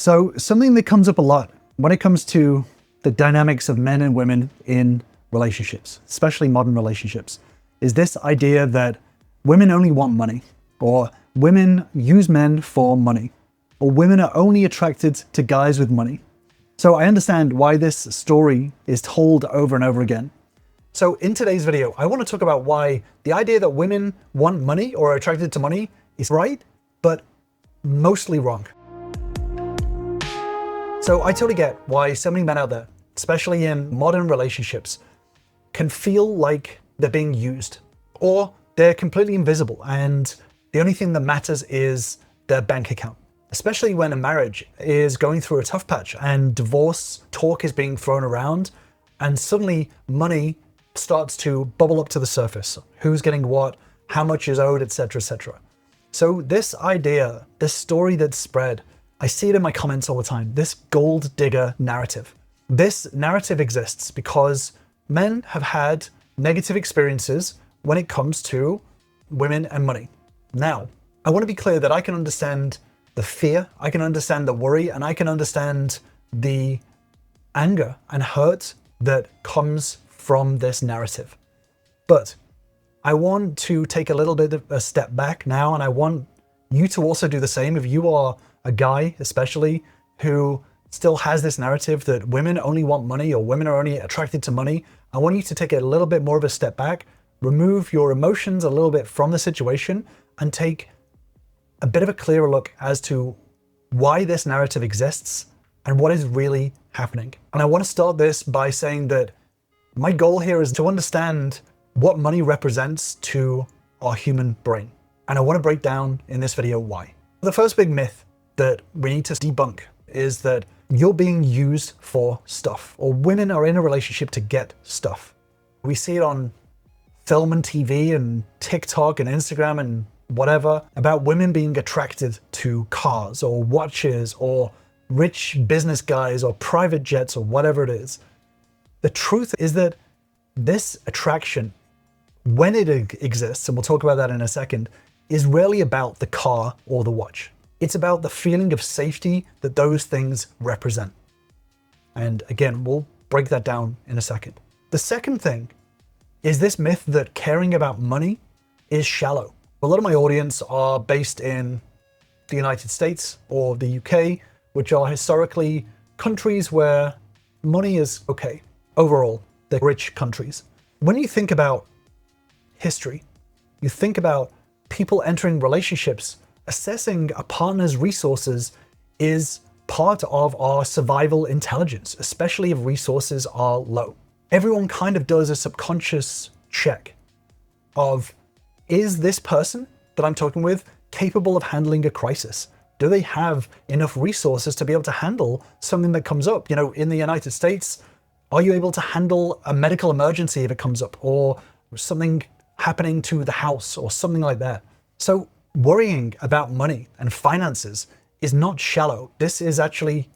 So something that comes up a lot when it comes to the dynamics of men and women in relationships, especially modern relationships, is this idea that women only want money, or women use men for money, or women are only attracted to guys with money. So I understand why this story is told over and over again. So in today's video, I want to talk about why the idea that women want money or are attracted to money is right, but mostly wrong. So I totally get why so many men out there, especially in modern relationships, can feel like they're being used, or they're completely invisible and the only thing that matters is their bank account. Especially when a marriage is going through a tough patch and divorce talk is being thrown around and suddenly money starts to bubble up to the surface. Who's getting what, how much is owed, etc., etc. So this idea, this story that's spread, I see it in my comments all the time, this gold digger narrative. This narrative exists because men have had negative experiences when it comes to women and money. Now, I want to be clear that I can understand the fear, I can understand the worry, and I can understand the anger and hurt that comes from this narrative. But I want to take a little bit of a step back now, and I want you to also do the same. If you are a guy, especially, who still has this narrative that women only want money or women are only attracted to money, I want you to take a little bit more of a step back, remove your emotions a little bit from the situation, and take a bit of a clearer look as to why this narrative exists and what is really happening. And I want to start this by saying that my goal here is to understand what money represents to our human brain. And I want to break down in this video why. The first big myth that we need to debunk is that you're being used for stuff, or women are in a relationship to get stuff. We see it on film and TV and TikTok and Instagram and whatever, about women being attracted to cars or watches or rich business guys or private jets or whatever it is. The truth is that this attraction, when it exists, and we'll talk about that in a second, is rarely about the car or the watch. It's about the feeling of safety that those things represent. And again, we'll break that down in a second. The second thing is this myth that caring about money is shallow. A lot of my audience are based in the United States or the UK, which are historically countries where money is okay. Overall, they're rich countries. When you think about history, you think about people entering relationships, assessing a partner's resources is part of our survival intelligence, especially if resources are low. Everyone kind of does a subconscious check of, is this person that I'm talking with capable of handling a crisis? Do they have enough resources to be able to handle something that comes up? You know, in the United States, are you able to handle a medical emergency if it comes up, or something happening to the house or something like that? So worrying about money and finances is not shallow. This is actually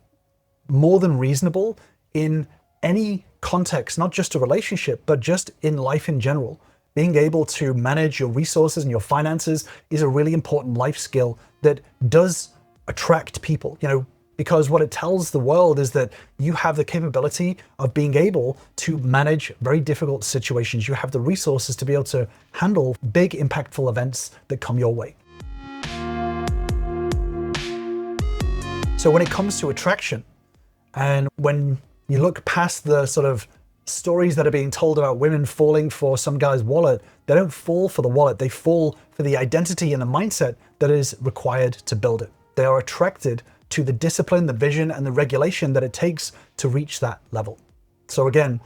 more than reasonable in any context, not just a relationship, but just in life in general. Being able to manage your resources and your finances is a really important life skill that does attract people, you know, because what it tells the world is that you have the capability of being able to manage very difficult situations. You have the resources to be able to handle big, impactful events that come your way. So when it comes to attraction, and when you look past the sort of stories that are being told about women falling for some guy's wallet, they don't fall for the wallet, they fall for the identity and the mindset that is required to build it. They are attracted to the discipline, the vision, and the regulation that it takes to reach that level. So again,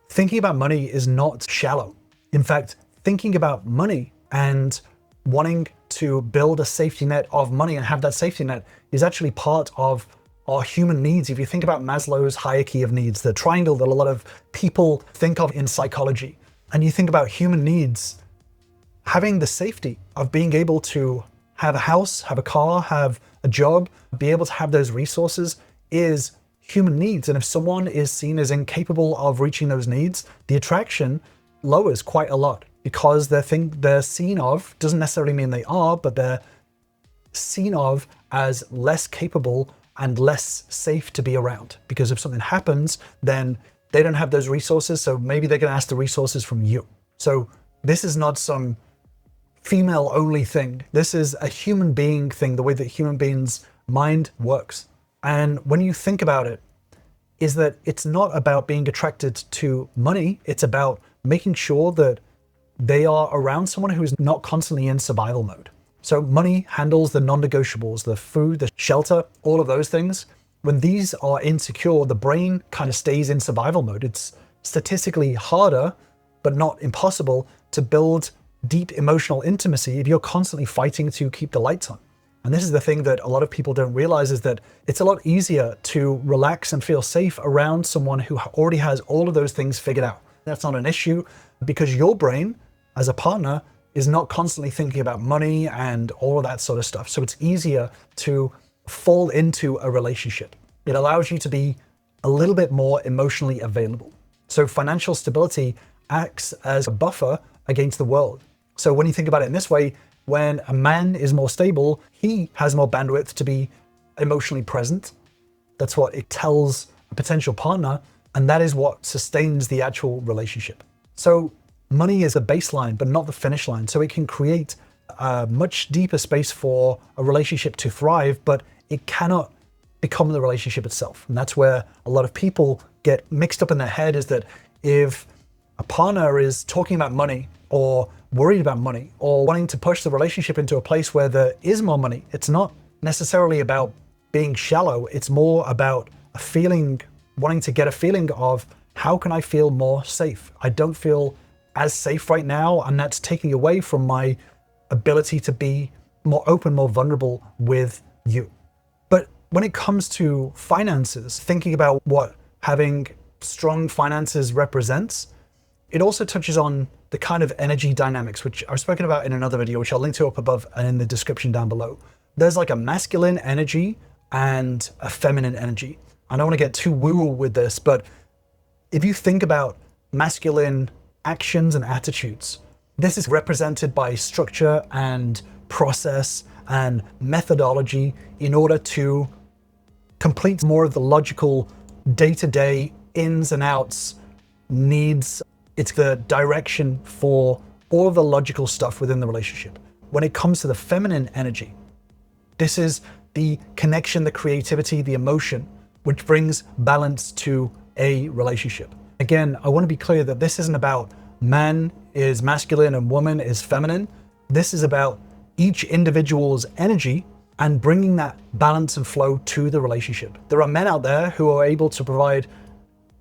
thinking about money is not shallow. In fact, thinking about money and wanting to build a safety net of money and have that safety net is actually part of our human needs. If you think about Maslow's hierarchy of needs, the triangle that a lot of people think of in psychology, and you think about human needs, having the safety of being able to have a house, have a car, have a job, be able to have those resources is human needs. And if someone is seen as incapable of reaching those needs, the attraction lowers quite a lot, because they're seen of, doesn't necessarily mean they are, but they're seen of as less capable and less safe to be around, because if something happens, then they don't have those resources. So maybe they're going to ask the resources from you. So this is not some female only thing. This is a human being thing, the way that human beings' mind works. And when you think about it, is that it's not about being attracted to money. It's about making sure that they are around someone who's not constantly in survival mode. So money handles the non-negotiables, the food, the shelter, all of those things. When these are insecure, the brain kind of stays in survival mode. It's statistically harder, but not impossible, to build deep emotional intimacy if you're constantly fighting to keep the lights on. And this is the thing that a lot of people don't realize, is that it's a lot easier to relax and feel safe around someone who already has all of those things figured out. That's not an issue, because your brain as a partner is not constantly thinking about money and all of that sort of stuff. So it's easier to fall into a relationship. It allows you to be a little bit more emotionally available. So financial stability acts as a buffer against the world. So when you think about it in this way, when a man is more stable, he has more bandwidth to be emotionally present. That's what it tells a potential partner, and that is what sustains the actual relationship. So money is the baseline, but not the finish line. So it can create a much deeper space for a relationship to thrive, but it cannot become the relationship itself. And that's where a lot of people get mixed up in their head, is that if a partner is talking about money or worried about money or wanting to push the relationship into a place where there is more money, it's not necessarily about being shallow. It's more about a feeling, wanting to get a feeling of, how can I feel more safe? I don't feel as safe right now, and that's taking away from my ability to be more open, more vulnerable with you. But when it comes to finances, thinking about what having strong finances represents, it also touches on the kind of energy dynamics, which I've spoken about in another video, which I'll link to up above and in the description down below. There's like a masculine energy and a feminine energy. I don't want to get too woo-woo with this, but if you think about masculine actions and attitudes, this is represented by structure and process and methodology in order to complete more of the logical day-to-day ins and outs needs. It's the direction for all of the logical stuff within the relationship. When it comes to the feminine energy, this is the connection, the creativity, the emotion, which brings balance to a relationship. Again, I want to be clear that this isn't about man is masculine and woman is feminine. This is about each individual's energy and bringing that balance and flow to the relationship. There are men out there who are able to provide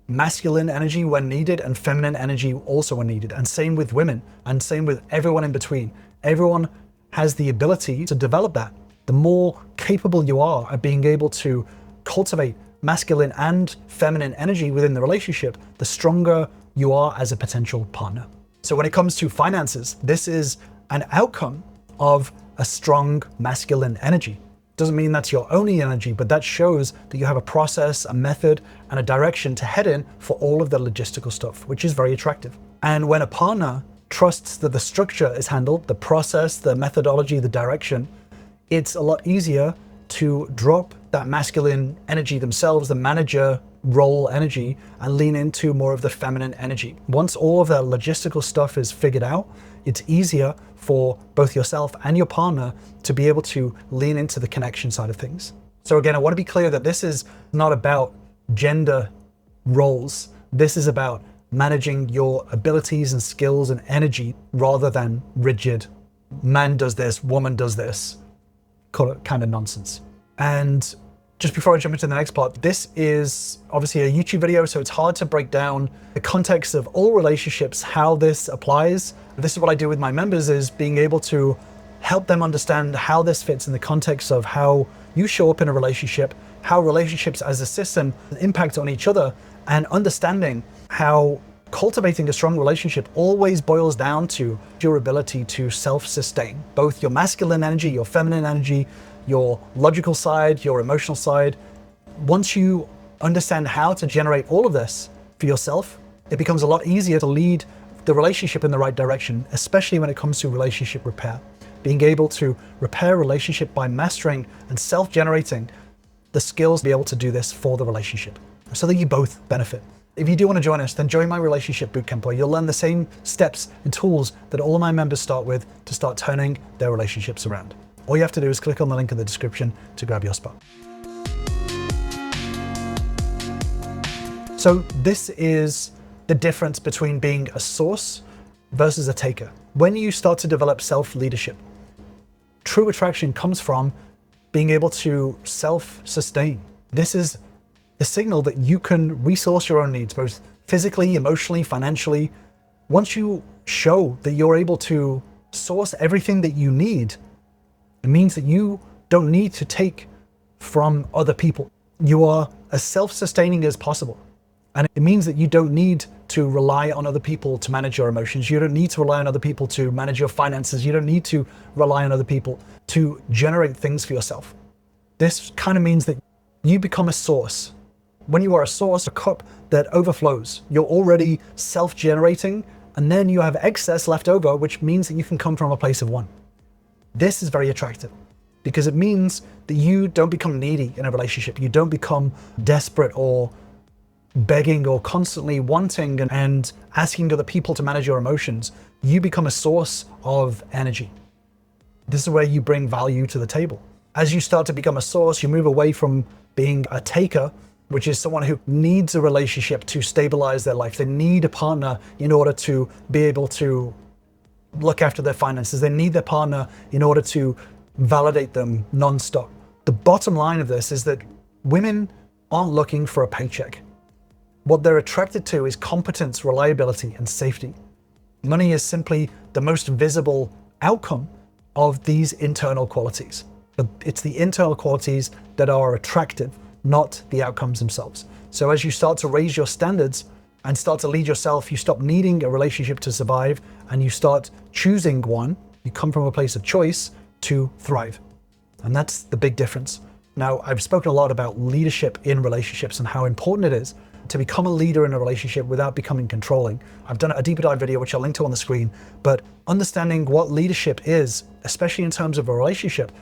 masculine energy when needed and feminine energy also when needed, and same with women, and same with everyone in between. Everyone has the ability to develop that. The more capable you are at being able to cultivate masculine and feminine energy within the relationship, the stronger you are as a potential partner. So when it comes to finances, this is an outcome of a strong masculine energy. Doesn't mean that's your only energy, but that shows that you have a process, a method, and a direction to head in for all of the logistical stuff, which is very attractive. And when a partner trusts that the structure is handled, the process, the methodology, the direction, it's a lot easier to drop that masculine energy themselves, the manager role energy, and lean into more of the feminine energy. Once all of the logistical stuff is figured out, it's easier for both yourself and your partner to be able to lean into the connection side of things. So again, I want to be clear that this is not about gender roles. This is about managing your abilities and skills and energy rather than rigid, man does this, woman does this, kind of nonsense. And just before I jump into the next part, this is obviously a YouTube video, so it's hard to break down the context of all relationships, how this applies. This is what I do with my members, is being able to help them understand how this fits in the context of how you show up in a relationship, how relationships as a system impact on each other, and understanding how cultivating a strong relationship always boils down to your ability to self-sustain, both your masculine energy, your feminine energy, your logical side, your emotional side. Once you understand how to generate all of this for yourself, it becomes a lot easier to lead the relationship in the right direction, especially when it comes to relationship repair. Being able to repair a relationship by mastering and self-generating the skills to be able to do this for the relationship so that you both benefit. If you do want to join us, then join my Relationship Bootcamp, where you'll learn the same steps and tools that all of my members start with to start turning their relationships around. All you have to do is click on the link in the description to grab your spot. So this is the difference between being a source versus a taker. When you start to develop self-leadership, true attraction comes from being able to self-sustain. This is the signal that you can resource your own needs, both physically, emotionally, financially. Once you show that you're able to source everything that you need, it means that you don't need to take from other people. You are as self-sustaining as possible. And it means that you don't need to rely on other people to manage your emotions. You don't need to rely on other people to manage your finances. You don't need to rely on other people to generate things for yourself. This kind of means that you become a source. When you are a source, a cup that overflows, you're already self-generating, and then you have excess left over, which means that you can come from a place of one. This is very attractive because it means that you don't become needy in a relationship. You don't become desperate or begging or constantly wanting and asking other people to manage your emotions. You become a source of energy. This is where you bring value to the table. As you start to become a source, you move away from being a taker, which is someone who needs a relationship to stabilize their life. They need a partner in order to be able to look after their finances. They need their partner in order to validate them nonstop. The bottom line of this is that women aren't looking for a paycheck. What they're attracted to is competence, reliability, and safety. Money is simply the most visible outcome of these internal qualities. But it's the internal qualities that are attractive, not the outcomes themselves. So as you start to raise your standards and start to lead yourself, you stop needing a relationship to survive and you start choosing one. You come from a place of choice to thrive. And that's the big difference. Now, I've spoken a lot about leadership in relationships and how important it is to become a leader in a relationship without becoming controlling. I've done a deeper dive video, which I'll link to on the screen, but understanding what leadership is, especially in terms of a relationship,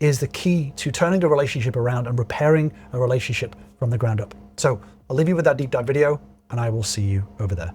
is the key to turning a relationship around and repairing a relationship from the ground up. So I'll leave you with that deep dive video and I will see you over there.